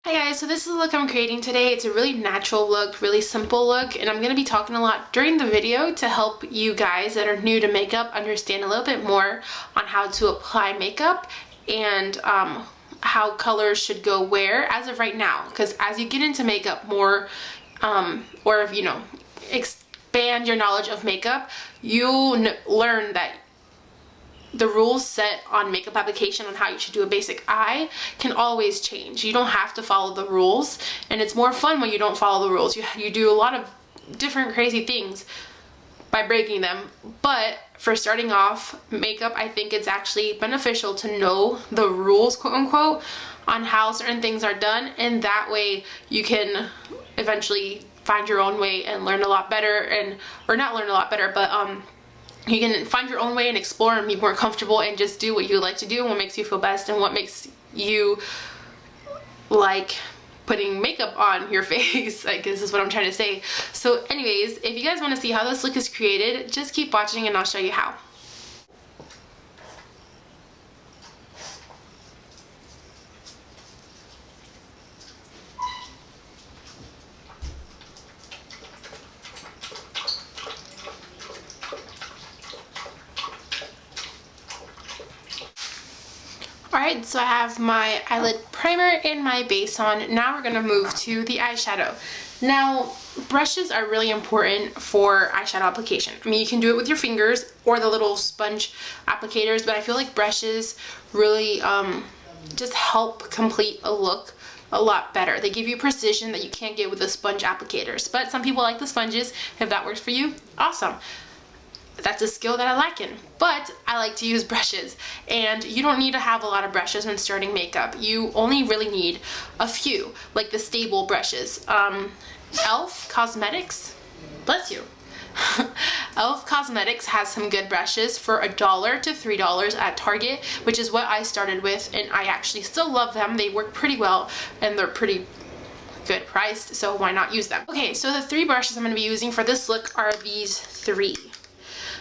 Hi guys, so this is the look I'm creating today. It's a really natural look, really simple look, and I'm going to be talking a lot during the video to help you guys that are new to makeup understand a little bit more on how to apply makeup and how colors should go where as of right now. Because as you get into makeup more, or if expand your knowledge of makeup, you'll learn that the rules set on makeup application on how you should do a basic eye can always change. You don't have to follow the rules, and it's more fun when you don't follow the rules. You do a lot of different crazy things by breaking them, but for starting off makeup, I think it's actually beneficial to know the rules, quote unquote, on how certain things are done, and that way you can eventually find your own way and learn a lot better, or not learn a lot better, but you can find your own way and explore and be more comfortable and just do what you like to do and what makes you feel best and what makes you like putting makeup on your face, I guess is what I'm trying to say. So anyways, if you guys want to see how this look is created, just keep watching and I'll show you how. Alright, so I have my eyelid primer and my base on. Now we're going to move to the eyeshadow. Now, brushes are really important for eyeshadow application. I mean, you can do it with your fingers or the little sponge applicators, but I feel like brushes really just help complete a look a lot better. They give you precision that you can't get with the sponge applicators, but some people like the sponges. If that works for you, awesome. That's a skill that I lack in, but I like to use brushes, and you don't need to have a lot of brushes when starting makeup. You only really need a few, like the stable brushes. Elf Cosmetics, bless you. Elf Cosmetics has some good brushes for $1 to $3 at Target, which is what I started with, and I actually still love them. They work pretty well, and they're pretty good priced, so why not use them? Okay, so the three brushes I'm going to be using for this look are these three.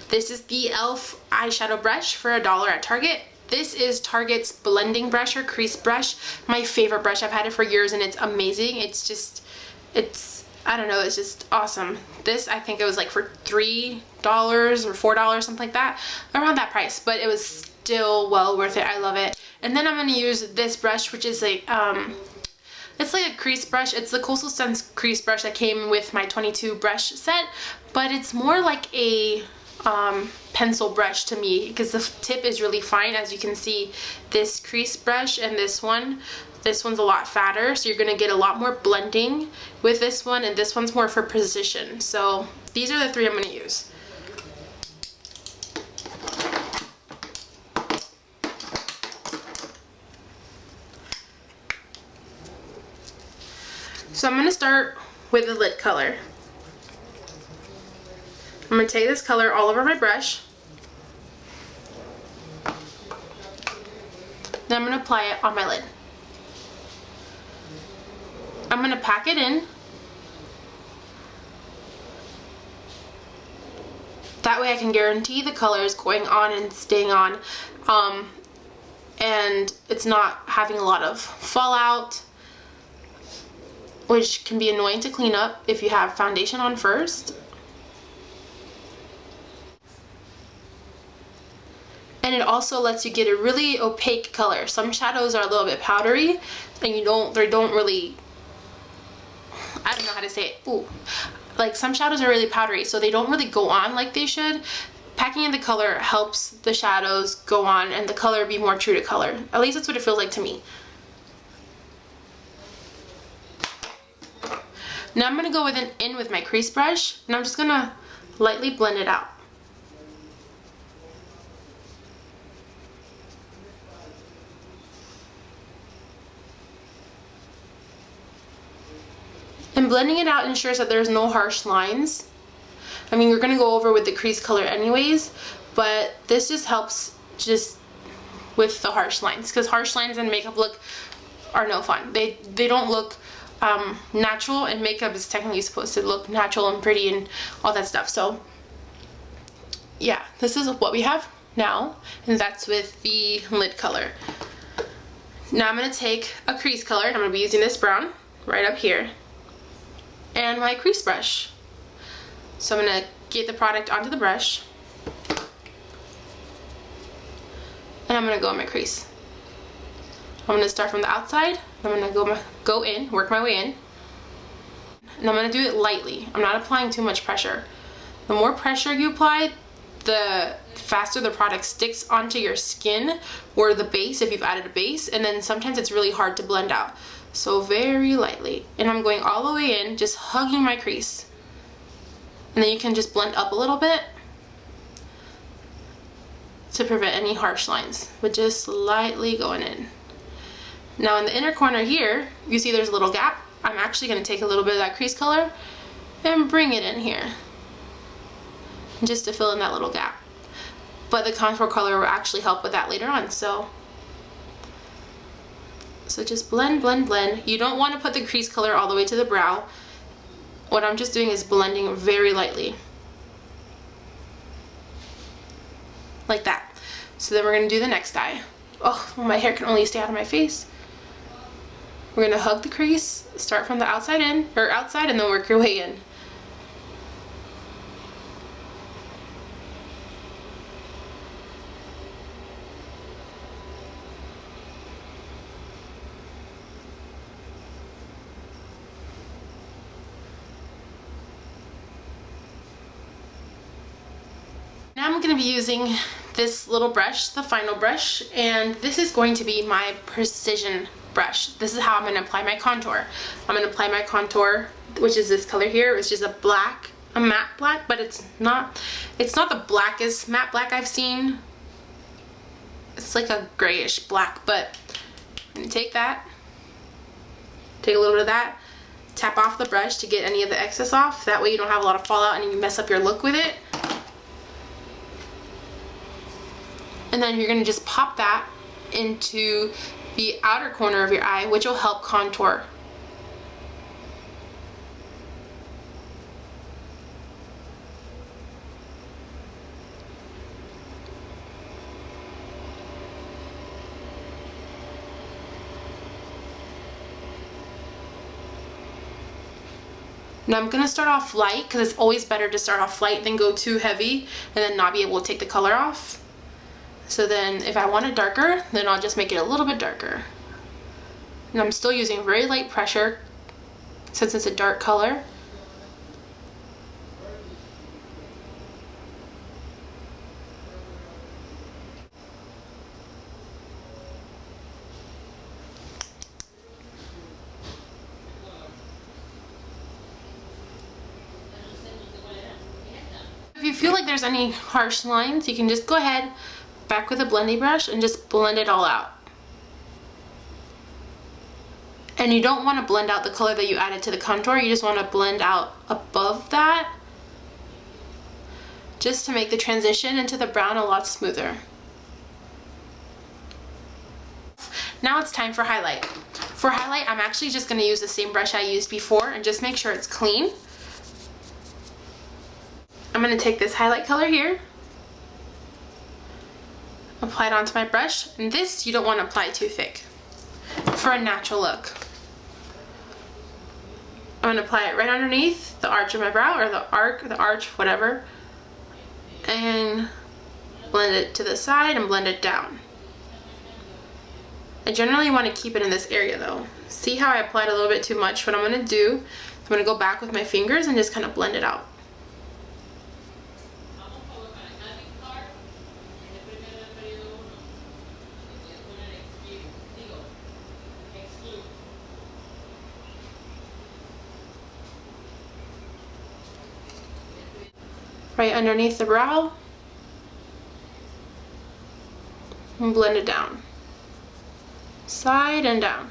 This is the e.l.f. eyeshadow brush for $1 at Target. This is Target's blending brush or crease brush. My favorite brush. I've had it for years and it's amazing. I don't know, it's just awesome. This, I think it was like for $3 or $4, something like that. Around that price, but it was still well worth it. I love it. And then I'm going to use this brush, which is like, it's like a crease brush. It's the Coastal Scents crease brush that came with my 22 brush set, but it's more like a pencil brush to me because the tip is really fine. As you can see, this crease brush and this one's a lot fatter, so you're going to get a lot more blending with this one, and this one's more for precision. So these are the three I'm going to use. So I'm going to start with the lid color. I'm going to take this color all over my brush. Then I'm going to apply it on my lid. I'm going to pack it in. That way I can guarantee the color is going on and staying on. And it's not having a lot of fallout, which can be annoying to clean up if you have foundation on first. And it also lets you get a really opaque color. Some shadows are a little bit powdery, and they don't really, I don't know how to say it. Ooh, like some shadows are really powdery, so they don't really go on like they should. Packing in the color helps the shadows go on and the color be more true to color. At least that's what it feels like to me. Now I'm gonna go in with my crease brush, and I'm just gonna lightly blend it out. And blending it out ensures that there's no harsh lines. I mean, we're going to go over with the crease color anyways, but this just helps just with the harsh lines, because harsh lines in makeup look are no fun. They don't look natural, and makeup is technically supposed to look natural and pretty and all that stuff. So yeah, this is what we have now, and that's with the lid color. Now I'm going to take a crease color, and I'm going to be using this brown right up here, and my crease brush. So I'm going to get the product onto the brush, and I'm going to go in my crease. I'm going to start from the outside, I'm going to go in, work my way in, and I'm going to do it lightly. I'm not applying too much pressure. The more pressure you apply, the faster the product sticks onto your skin or the base if you've added a base, and then sometimes it's really hard to blend out. So very lightly, and I'm going all the way in, just hugging my crease. And then you can just blend up a little bit to prevent any harsh lines, but just lightly going in. Now in the inner corner here, you see there's a little gap. I'm actually going to take a little bit of that crease color and bring it in here, just to fill in that little gap. But the contour color will actually help with that later on. So just blend, blend, blend. You don't want to put the crease color all the way to the brow. What I'm just doing is blending very lightly. Like that. So then we're going to do the next eye. Oh, my hair can only stay out of my face. We're going to hug the crease, start from the outside in, or outside, and then work your way in. Now I'm going to be using this little brush, the final brush, and this is going to be my precision brush. This is how I'm going to apply my contour. I'm going to apply my contour, which is this color here, which is a matte black, but it's not the blackest matte black I've seen. It's like a grayish black, but I'm going to take that, take a little bit of that, tap off the brush to get any of the excess off. That way you don't have a lot of fallout and you mess up your look with it. And then you're going to just pop that into the outer corner of your eye, which will help contour. Now I'm going to start off light, because it's always better to start off light than go too heavy and then not be able to take the color off. So then if I want it darker, then I'll just make it a little bit darker. And I'm still using very light pressure since it's a dark color. If you feel like there's any harsh lines, you can just go ahead, back with a blending brush, and just blend it all out. And you don't want to blend out the color that you added to the contour, you just want to blend out above that, just to make the transition into the brown a lot smoother. Now it's time for highlight. For highlight, I'm actually just going to use the same brush I used before and just make sure it's clean. I'm going to take this highlight color here, apply it onto my brush, and this you don't want to apply too thick for a natural look. I'm going to apply it right underneath the arch of my brow, or the arch, whatever, and blend it to the side and blend it down. I generally want to keep it in this area though. See how I applied a little bit too much? What I'm going to do, I'm going to go back with my fingers and just kind of blend it out. Right underneath the brow, and blend it down, side and down.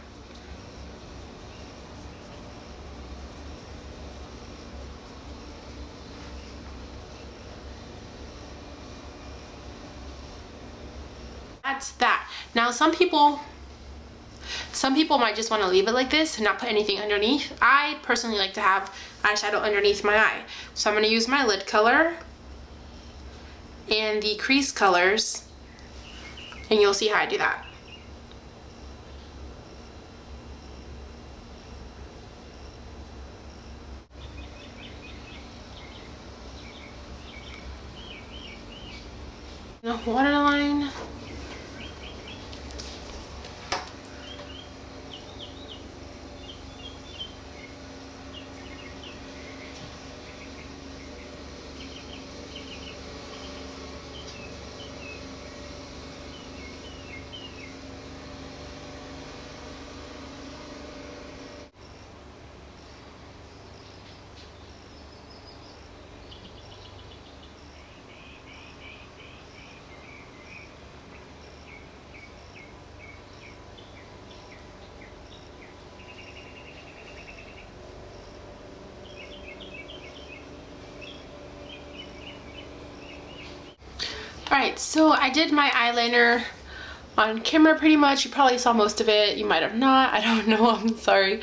That's that. Now some people might just want to leave it like this and not put anything underneath. I personally like to have eyeshadow underneath my eye. So I'm going to use my lid color and the crease colors, and you'll see how I do that. The waterline. Alright, so I did my eyeliner on camera pretty much. You probably saw most of it. You might have not. I don't know. I'm sorry.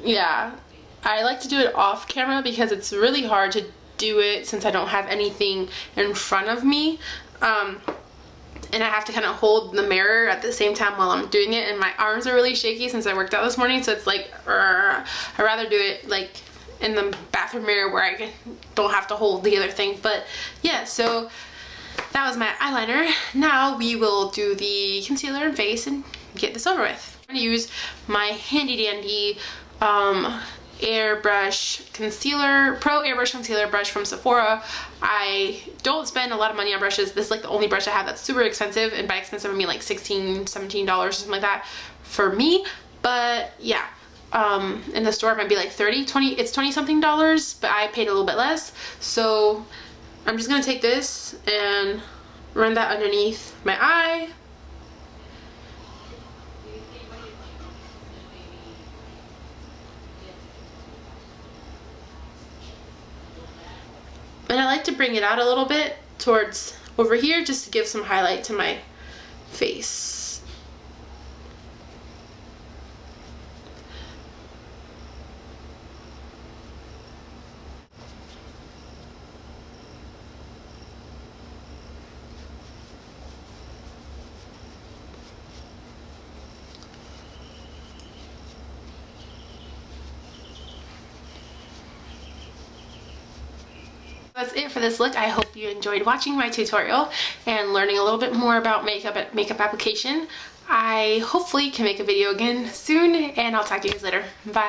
Yeah, I like to do it off camera because it's really hard to do it since I don't have anything in front of me. And I have to kind of hold the mirror at the same time while I'm doing it, and my arms are really shaky since I worked out this morning, so it's like, I'd rather do it like in the bathroom mirror where I don't have to hold the other thing. But yeah, so that was my eyeliner. Now we will do the concealer and face and get this over with. I'm going to use my handy dandy airbrush concealer, pro airbrush concealer brush from Sephora. I don't spend a lot of money on brushes. This is like the only brush I have that's super expensive, and by expensive I mean like $16, $17 or something like that for me. But yeah, in the store it might be like 30, 20, it's 20 something dollars, but I paid a little bit less. So I'm just gonna take this and run that underneath my eye. And I like to bring it out a little bit towards over here just to give some highlight to my face. That's it for this look. I hope you enjoyed watching my tutorial and learning a little bit more about makeup application. I hopefully can make a video again soon, and I'll talk to you guys later. Bye.